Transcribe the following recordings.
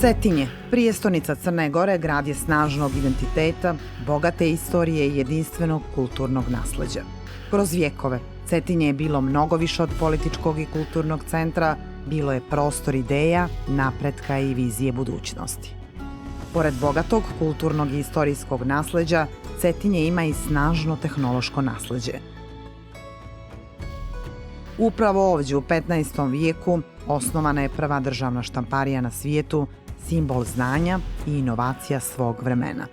Cetinje, prijestonica Crne Gore, grad je snažnog identiteta, bogate istorije i jedinstvenog kulturnog nasleđa. Kroz vjekove, Cetinje je bilo mnogo više od političkog i kulturnog centra, bilo je prostor ideja, napretka i vizije budućnosti. Pored bogatog kulturnog i istorijskog nasleđa, Cetinje ima i snažno tehnološko nasleđe. Upravo ovdje u 15. vijeku osnovana je prva državna štamparija na svijetu, simbol znanja i inovacija svog vremena.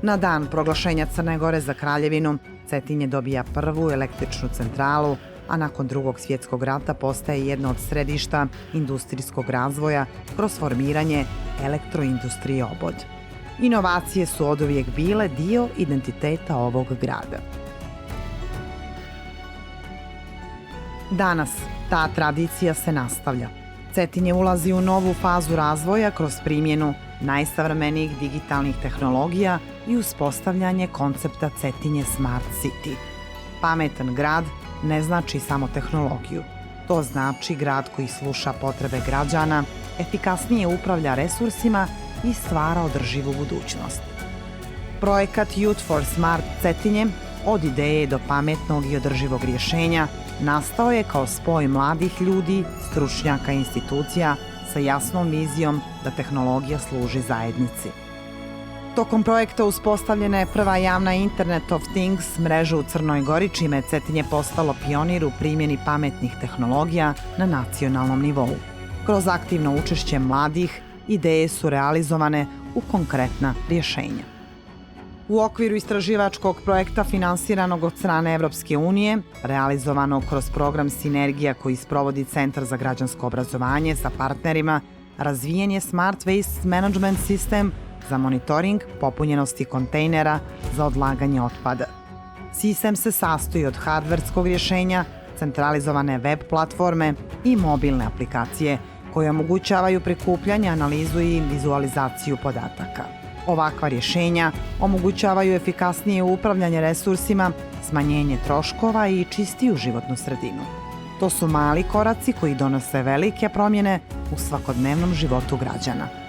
Na dan proglašenja Crne Gore za kraljevinu, Cetinje dobija prvu električnu centralu, a nakon Drugog svjetskog rata postaje jedno od središta industrijskog razvoja kroz formiranje elektroindustrije Obod. Inovacije su oduvijek bile dio identiteta ovog grada. Danas ta tradicija se nastavlja. Cetinje ulazi u novu fazu razvoja kroz primjenu najsavremenijih digitalnih tehnologija i uspostavljanje koncepta Cetinje Smart City. Pametan grad ne znači samo tehnologiju. To znači grad koji sluša potrebe građana, efikasnije upravlja resursima i stvara održivu budućnost. Projekat Youth for Smart Cetinje, od ideje do pametnog i održivog rješenja, nastao je kao spoj mladih ljudi, stručnjaka i institucija sa jasnom vizijom da tehnologija služi zajednici. Tokom projekta uspostavljena je prva javna Internet of Things mreža u Crnoj Gori, čime je Cetinje postalo pionir u primjeni pametnih tehnologija na nacionalnom nivou. Kroz aktivno učešće mladih, ideje su realizovane u konkretna rješenja. U okviru istraživačkog projekta finansiranog od strane Evropske unije, realizovanog kroz program Sinergija koji sprovodi Centar za građansko obrazovanje sa partnerima, razvijen je Smart Waste Management System za monitoring popunjenosti kontejnera za odlaganje otpada. Sistem se sastoji od hardverskog rješenja, centralizovane web platforme i mobilne aplikacije koje omogućavaju prikupljanje, analizu i vizualizaciju podataka. Ovakva rješenja omogućavaju efikasnije upravljanje resursima, smanjenje troškova i čistiju životnu sredinu. To su mali koraci koji donose velike promjene u svakodnevnom životu građana.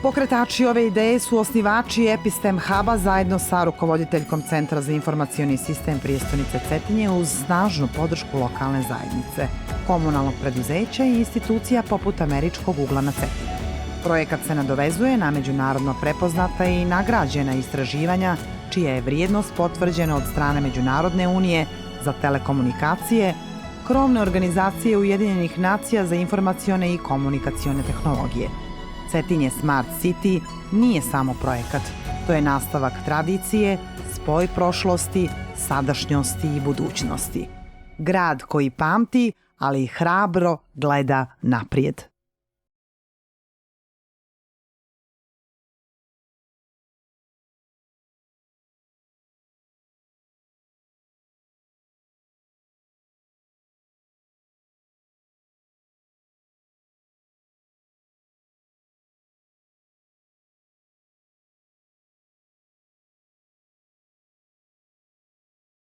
Pokretači ove ideje su osnivači Epistem Huba zajedno sa rukovoditeljkom Centra za informacioni sistem prijestonice Cetinje uz snažnu podršku lokalne zajednice, komunalnog preduzeća i institucija poput Američkog ugla na Cetinje. Projekat se nadovezuje na međunarodno prepoznata i nagrađena istraživanja, čija je vrijednost potvrđena od strane Međunarodne unije za telekomunikacije, krovne organizacije Ujedinjenih nacija za informacione i komunikacione tehnologije. Cetinje Smart City nije samo projekat, to je nastavak tradicije, spoj prošlosti, sadašnjosti i budućnosti. Grad koji pamti, ali i hrabro gleda naprijed.